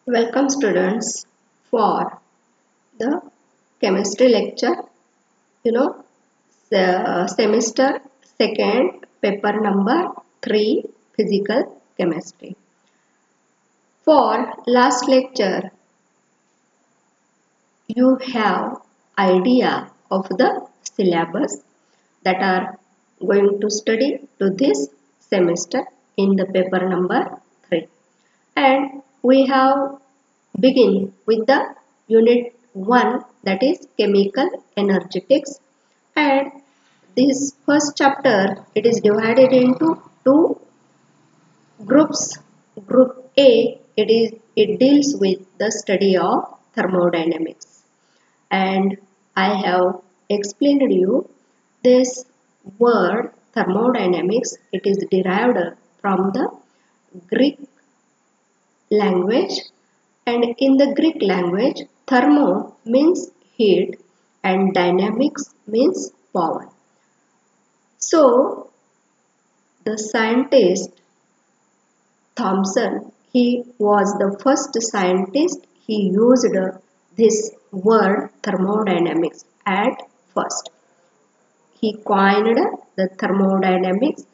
Welcome students for the chemistry lecture. Semester second, paper number 3, physical chemistry. For last lecture, you have idea of the syllabus that are going to study to this semester in the paper number 3. And we have begin with the unit 1, that is chemical energetics, and this first chapter it is divided into two groups. Group A, it deals with the study of thermodynamics, and I have explained you this word thermodynamics. It is derived from the Greek language, and in the Greek language thermo means heat and dynamics means power. So the scientist Thomson, he was the first scientist. He used this word thermodynamics at first. He coined the thermodynamics.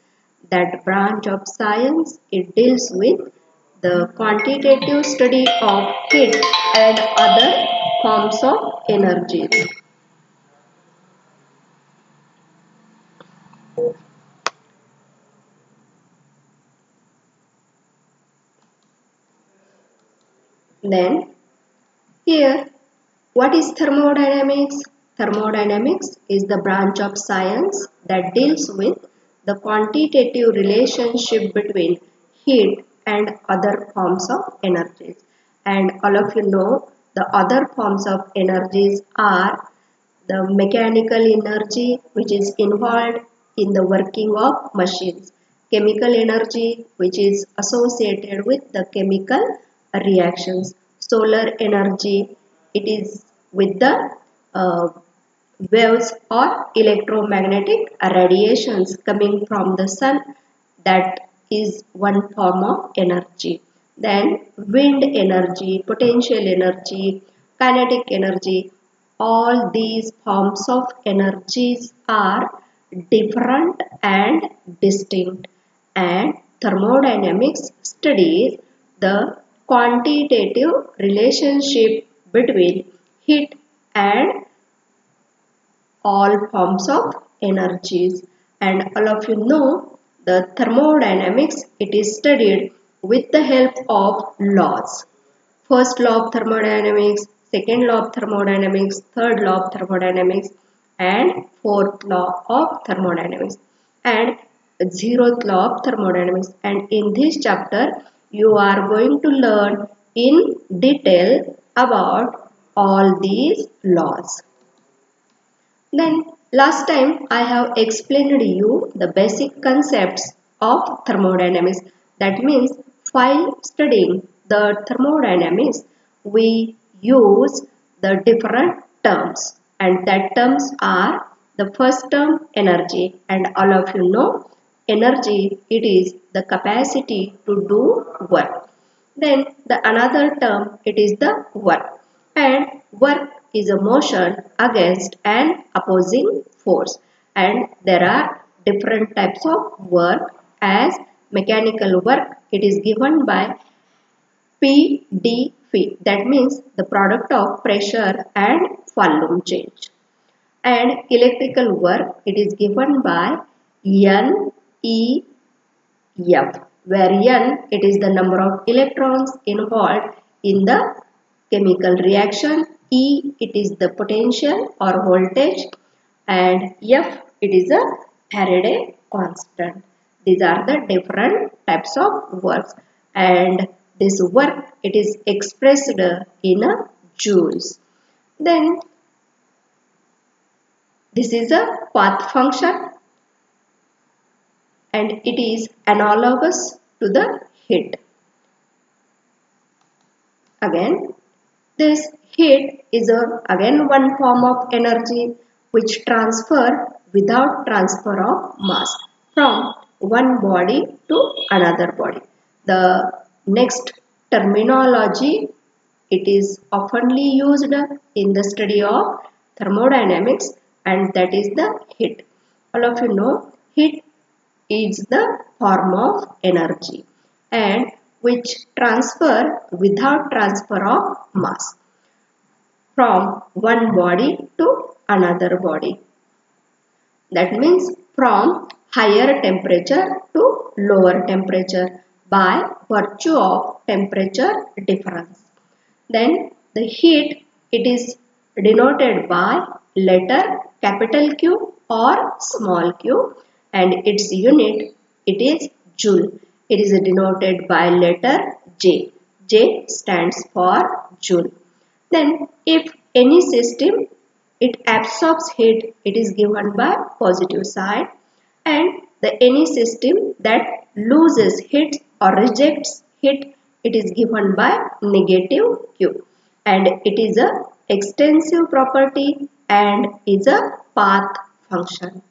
That branch of science, it deals with the quantitative study of heat and other forms of energies. Then here, what is thermodynamics? Thermodynamics is the branch of science that deals with the quantitative relationship between heat and other forms of energies. And all of you know the other forms of energies are the mechanical energy, which is involved in the working of machines, chemical energy, which is associated with the chemical reactions, solar energy, it is with the uh, waves or electromagnetic radiations coming from the sun, that is one form of energy. Then wind energy, potential energy, kinetic energy, all these forms of energies are different and distinct, and thermodynamics studies the quantitative relationship between heat and all forms of energies. And all of you know the thermodynamics, it is studied with the help of laws. First law of thermodynamics, second law of thermodynamics, third law of thermodynamics, and fourth law of thermodynamics, and zeroth law of thermodynamics. And in this chapter you are going to learn in detail about all these laws. Then last time I have explained you the basic concepts of thermodynamics. That means while studying the thermodynamics, we use the different terms, and that terms are the first term energy, and all of you know energy, it is the capacity to do work. Then the another term, it is the work, and work is a motion against an opposing force, and there are different types of work. As mechanical work, it is given by PdV, that means the product of pressure and volume change, and electrical work, it is given by NEF, where N, it is the number of electrons involved in the chemical reaction, E, it is the potential or voltage, and F, it is a Faraday constant. These are the different types of works, and this work, it is expressed in a joules. Then this is a path function, and it is analogous to the heat. Again, this heat is again one form of energy which transfer without transfer of mass from one body to another body. The next terminology it is oftenly used in the study of thermodynamics, and that is the heat. All of you know heat is the form of energy and which transfer without transfer of mass from one body to another body. That means from higher temperature to lower temperature by virtue of temperature difference. Then the heat, it is denoted by letter capital Q or small q, and its unit, it is joule. It is denoted by letter J. J stands for joule. Then if any system it absorbs heat, it is given by positive side, and the any system that loses heat or rejects heat, it is given by negative Q, and it is a extensive property and is a path function.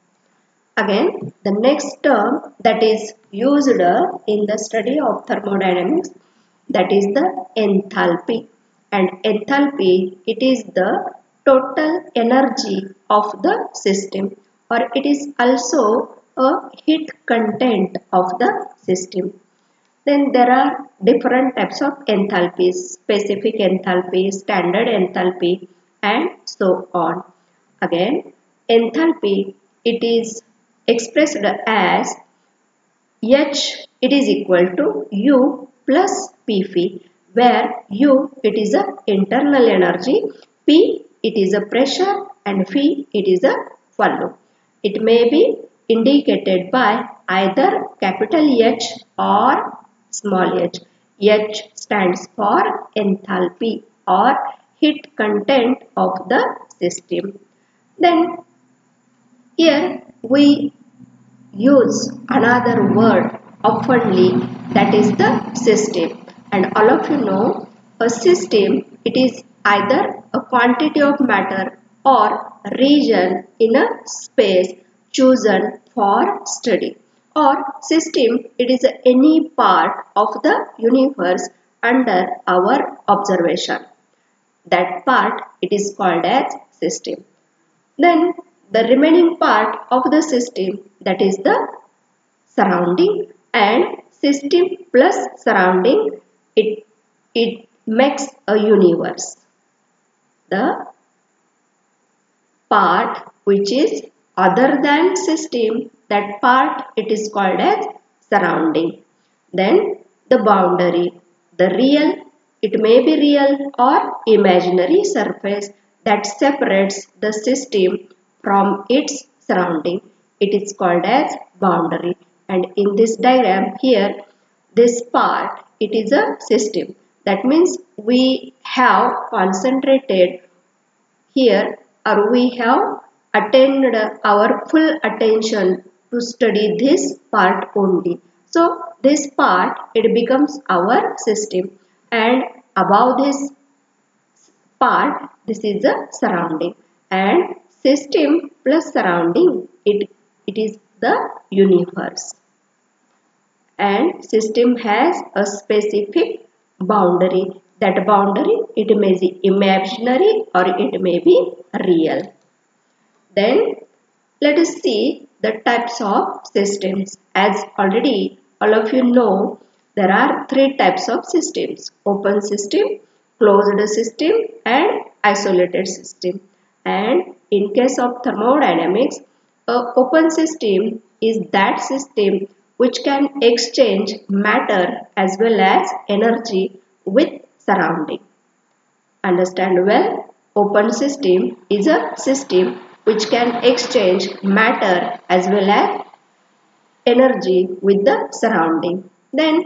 Again, the next term that is used in the study of thermodynamics, that is the enthalpy. And enthalpy, it is the total energy of the system, or it is also a heat content of the system. Then there are different types of enthalpies, specific enthalpy, standard enthalpy, and so on. Again, enthalpy, it is expressed as H, it is equal to U plus Pv, where U, it is a internal energy, P, it is a pressure, and V, it is a volume. It may be indicated by either capital H or small h. H stands for enthalpy or heat content of the system. Then here we use another word oftenly, that is the system. And all of you know a system, it is either a quantity of matter or region in a space chosen for study, or system, it is any part of the universe under our observation. That part, it is called as system. Then the remaining part of the system, that is the surrounding, and system plus surrounding, it makes a universe. The part which is other than system, that part it is called as surrounding. Then the boundary, the real, it may be real or imaginary surface that separates the system from its surrounding. It is called as boundary. And in this diagram here, this part, it is a system. That means we have concentrated here, or we have attained our full attention to study this part only. So this part, it becomes our system, and above this part, this is the surrounding, and system plus surrounding, it is the universe. And system has a specific boundary. That boundary, it may be imaginary or it may be real. Then let us see the types of systems. As already all of you know, there are three types of systems: open system, closed system, and isolated system. And in case of thermodynamics, an open system is that system which can exchange matter as well as energy with surrounding. Understand well? Open system is a system which can exchange matter as well as energy with the surrounding. Then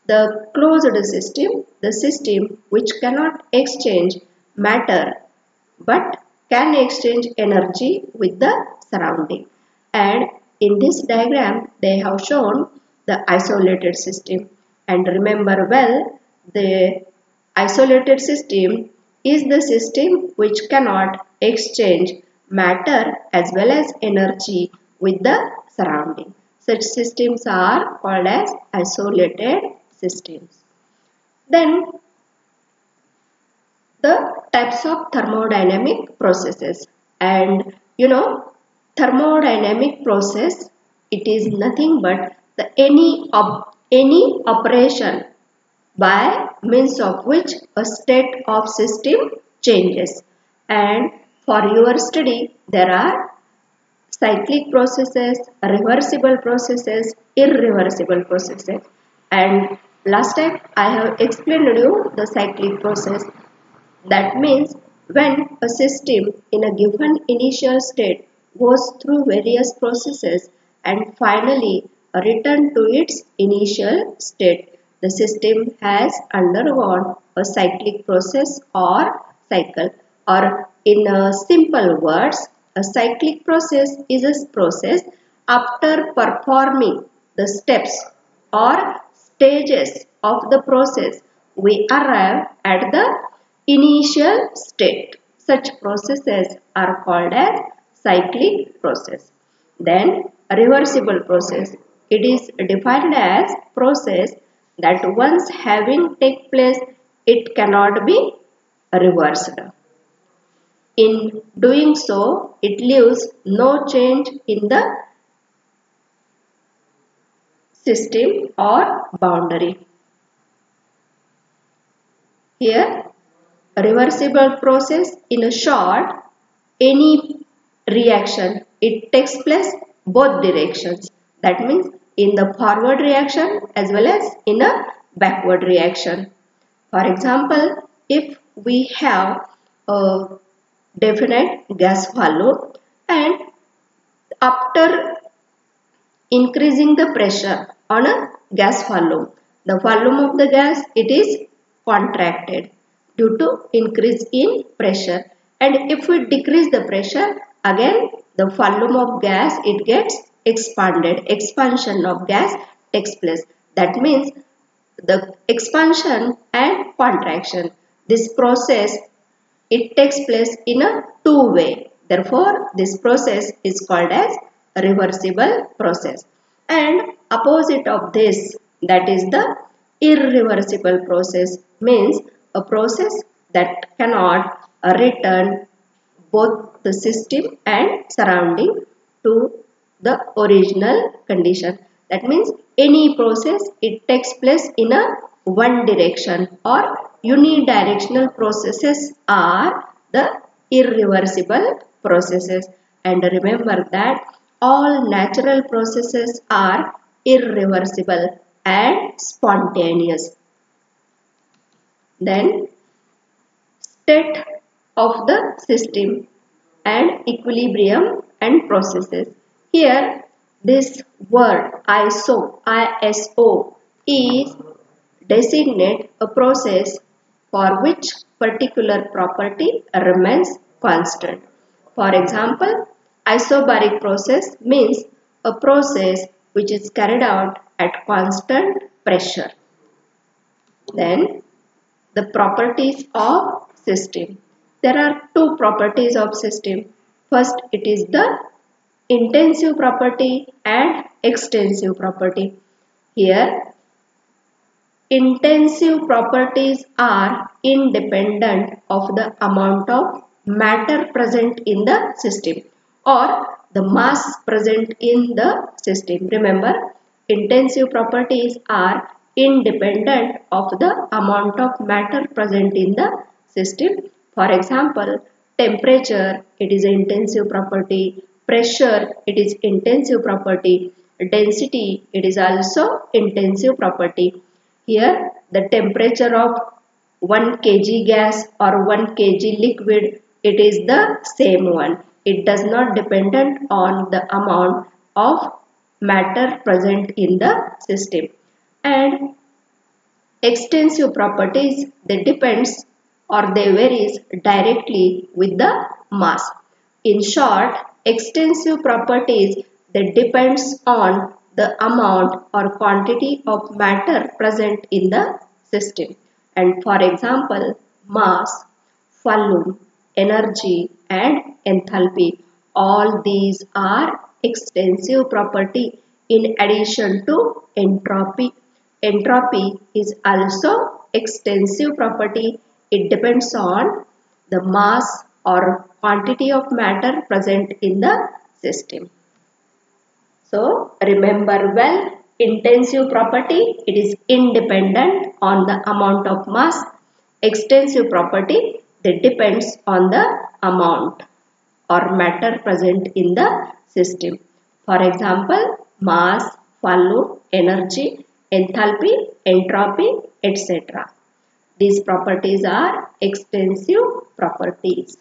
the closed system, the system which cannot exchange matter but can exchange energy with the surrounding. And in this diagram, they have shown the isolated system. And remember well, the isolated system is the system which cannot exchange matter as well as energy with the surrounding. Such systems are called as isolated systems. Then the types of thermodynamic processes. And you know, thermodynamic process, it is nothing but the any operation by means of which a state of system changes. And for your study, there are cyclic processes, reversible processes, irreversible processes. And last time I have explained you the cyclic process. That means when a system in a given initial state goes through various processes and finally return to its initial state, the system has undergone a cyclic process or cycle. Or in simple words, a cyclic process is a process after performing the steps or stages of the process, we arrive at the initial state. Such processes are called as cyclic process. Then reversible process. It is defined as process that once having take place, it cannot be reversed. In doing so, it leaves no change in the system or boundary. Here, reversible process, in a short, any reaction, it takes place both directions. That means in the forward reaction as well as in a backward reaction. For example, if we have a definite gas volume and after increasing the pressure on a gas volume, the volume of the gas, it is contracted due to increase in pressure. And if we decrease the pressure, again the volume of gas, it gets expanded. Expansion of gas takes place. That means the expansion and contraction, this process, it takes place in a two-way. Therefore, this process is called as reversible process. And opposite of this, that is the irreversible process, means a process that cannot return both the system and surrounding to the original condition. That means any process, it takes place in a one direction, or unidirectional processes are the irreversible processes. And remember that all natural processes are irreversible and spontaneous. Then state of the system and equilibrium and processes. Here this word ISO is designate a process for which particular property remains constant. For example, isobaric process means a process which is carried out at constant pressure. Then the properties of system. There are two properties of system. First, it is the intensive property and extensive property. Here, intensive properties are independent of the amount of matter present in the system or the mass present in the system. Remember, intensive properties are independent of the amount of matter present in the system. For example, temperature, it is an intensive property. Pressure, it is intensive property. Density, it is also intensive property. Here, the temperature of 1 kg gas or 1 kg liquid, it is the same one. It does not dependent on the amount of matter present in the system. And extensive properties, they depends or they varies directly with the mass. In short, extensive properties, they depends on the amount or quantity of matter present in the system. And for example, mass, volume, energy and enthalpy, all these are extensive property in addition to entropy. Entropy is also extensive property it depends on the mass or quantity of matter present in the system. So remember well, intensive property, it is independent on the amount of mass. Extensive property, that depends on the amount or matter present in the system. For example, mass, volume, energy, enthalpy, entropy, etc. These properties are extensive properties.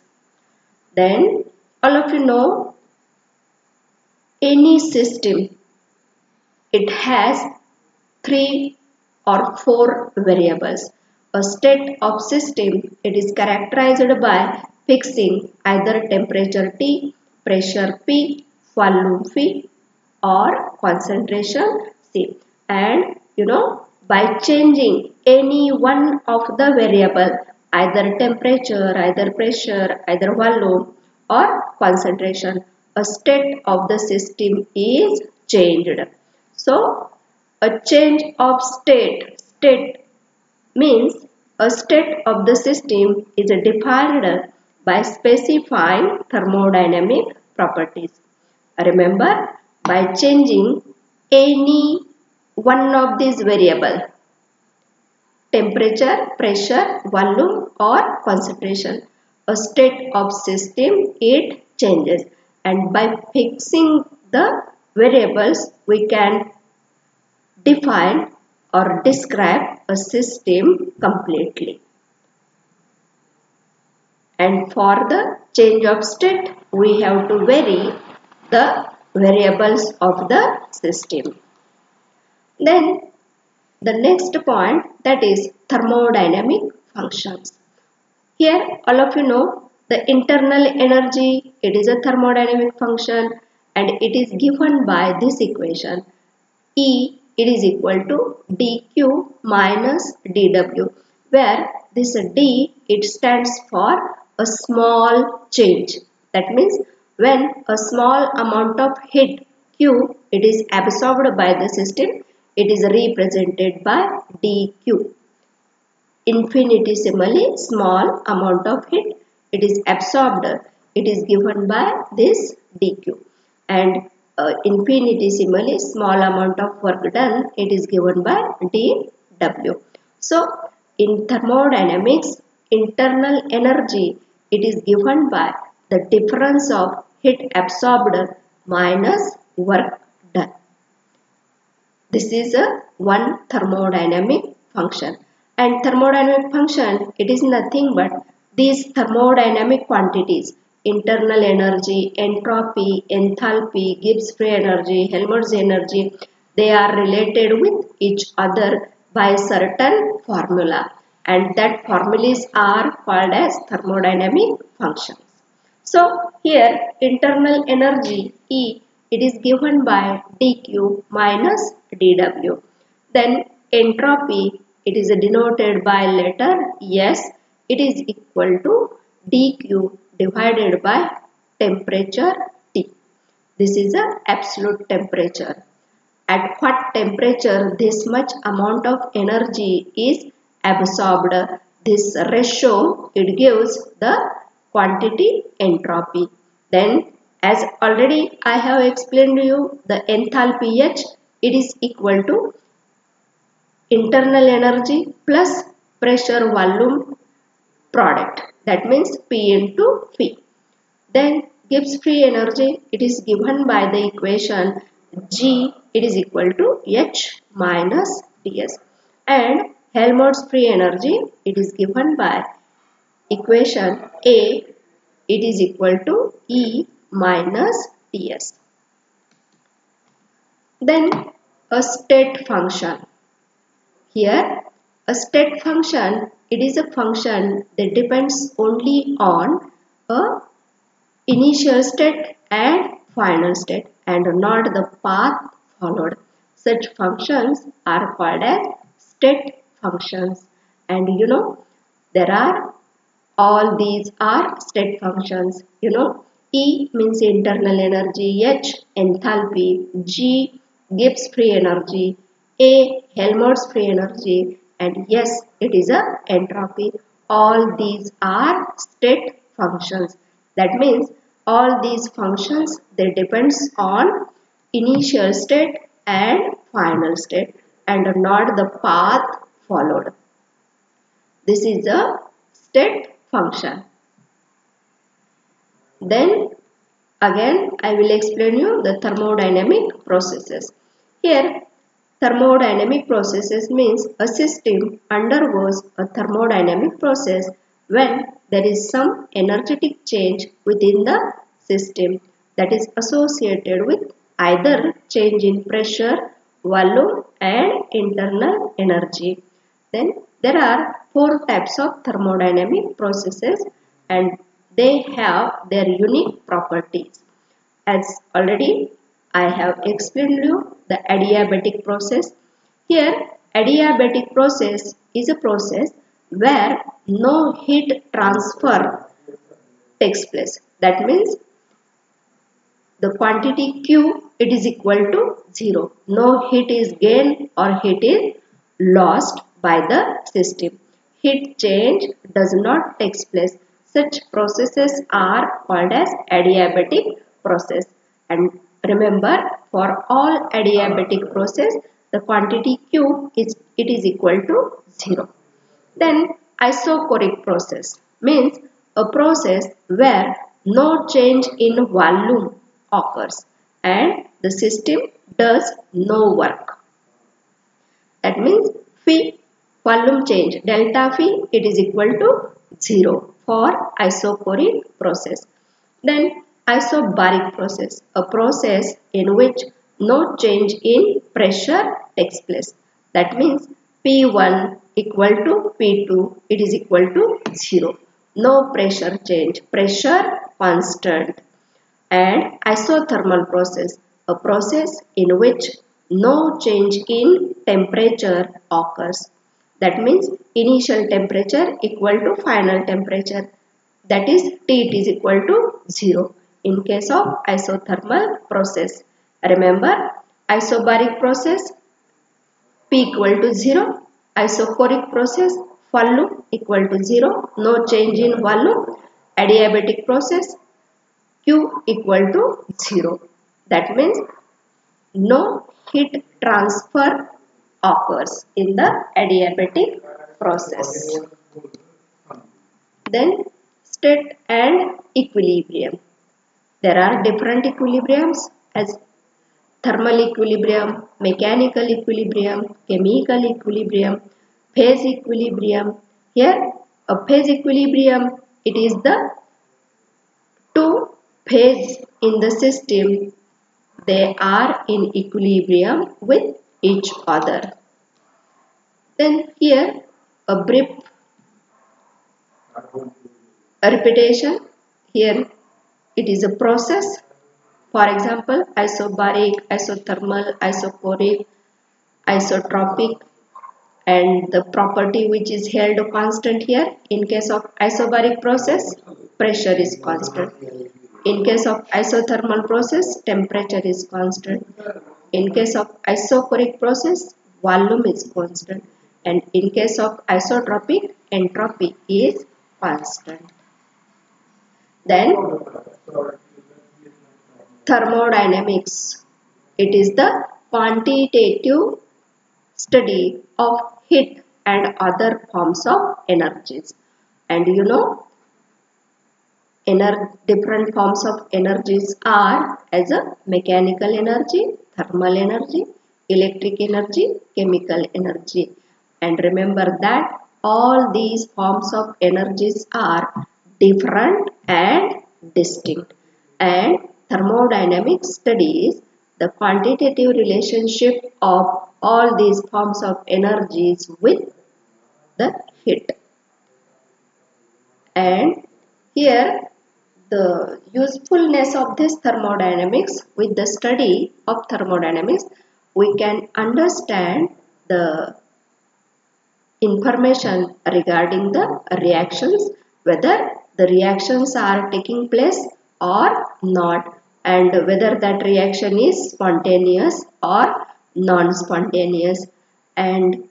Then all of you know, any system, it has 3 or 4 variables. A state of system, it is characterized by fixing either temperature T, pressure P, volume V or concentration C. And by changing any one of the variable, either temperature, either pressure, either volume or concentration, a state of the system is changed. So a change of state means a state of the system is defined by specifying thermodynamic properties. Remember, by changing any one of these variables, temperature, pressure, volume or concentration, a state of system, it changes, and by fixing the variables we can define or describe a system completely. And for the change of state, we have to vary the variables of the system. Then the next point, that is thermodynamic functions. Here all of you know the internal energy, it is a thermodynamic function and it is given by this equation. E, it is equal to dq minus dw, where this d, it stands for a small change. That means when a small amount of heat q, it is absorbed by the system, it is represented by dq. Infinitesimally small amount of heat, it is absorbed, it is given by this dq. And infinitesimally small amount of work done, it is given by dw. So in thermodynamics, internal energy, it is given by the difference of heat absorbed minus work done. This is a one thermodynamic function. And thermodynamic function, it is nothing but these thermodynamic quantities, internal energy, entropy, enthalpy, Gibbs free energy, Helmholtz energy, they are related with each other by a certain formula. And that formulas are called as thermodynamic functions. So here internal energy E, it is given by dq minus dw. Then entropy, it is denoted by letter S, it is equal to dq divided by temperature T. This is the absolute temperature. At what temperature this much amount of energy is absorbed, this ratio, it gives the quantity entropy. Then as already I have explained to you, the enthalpy H, it is equal to internal energy plus pressure volume product, that means P into V. Then Gibbs free energy, it is given by the equation G, it is equal to H minus Ts, and Helmholtz free energy, it is given by equation A, it is equal to E minus Ts. Then a state function. Here a state function, it is a function that depends only on a initial state and final state and not the path followed. Such functions are called as state functions. And there are all these are state functions. E means internal energy, H enthalpy, G Gibbs free energy, A Helmholtz free energy, and S, it is a entropy. all these are state functions. That means all these functions, they depends on initial state and final state and not the path followed. This is a state function. Then again I will explain you the thermodynamic processes. Here thermodynamic processes means a system undergoes a thermodynamic process when there is some energetic change within the system that is associated with either change in pressure, volume and internal energy. Then there are four types of thermodynamic processes and they have their unique properties. As already I have explained you the adiabatic process. Here adiabatic process is a process where no heat transfer takes place. That means the quantity Q, it is equal to 0. No heat is gained or heat is lost by the system. Heat change does not take place. Such processes are called as adiabatic process. And remember, for all adiabatic process, the quantity Q is equal to 0. Then isochoric process means a process where no change in volume occurs and the system does no work. That means phi, volume change, delta phi, it is equal to 0 for isochoric process. Then isobaric process, a process in which no change in pressure takes place. That means P1 equal to P2, it is equal to 0. No pressure change, pressure constant. And isothermal process, a process in which no change in temperature occurs. That means initial temperature equal to final temperature. That is T is equal to 0 in case of isothermal process. Remember, isobaric process P equal to 0, isochoric process volume equal to 0, no change in volume, adiabatic process Q equal to 0. That means no heat transfer occurs in the adiabatic process. Then state and equilibrium. There are different equilibriums as thermal equilibrium, mechanical equilibrium, chemical equilibrium, phase equilibrium. Here a phase equilibrium, it is the two phases in the system, they are in equilibrium with each other. Then here a brief repetition. Here it is a process. For example, isobaric, isothermal, isochoric, isotropic, and the property which is held constant here. In case of isobaric process, pressure is constant. In case of isothermal process, temperature is constant. In case of isochoric process, volume is constant. And in case of isotropic, entropy is constant. Then thermodynamics. It is the quantitative study of heat and other forms of energies. And you know, different forms of energies are as a mechanical energy, thermal energy, electric energy, chemical energy. And remember that all these forms of energies are different and distinct. And thermodynamics studies the quantitative relationship of all these forms of energies with the heat. And here the usefulness of this thermodynamics, with the study of thermodynamics, we can understand the information regarding the reactions, whether the reactions are taking place or not, and whether that reaction is spontaneous or non-spontaneous. And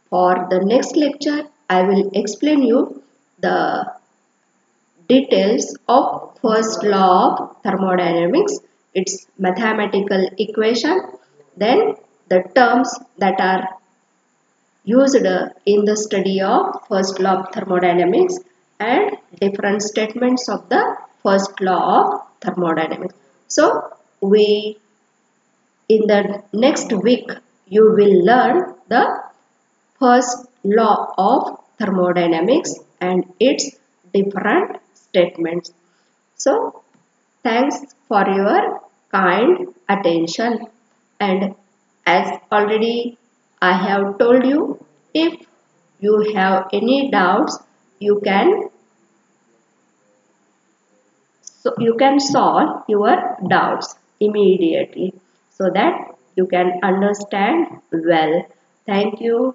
for the next lecture, I will explain you the details of first law of thermodynamics, its mathematical equation, then the terms that are used in the study of first law of thermodynamics and different statements of the first law of thermodynamics. So we in the next week you will learn the first law of thermodynamics and its different statements. So thanks for your kind attention, and as already I have told you, if you have any doubts you can solve your doubts immediately so that you can understand well. Thank you.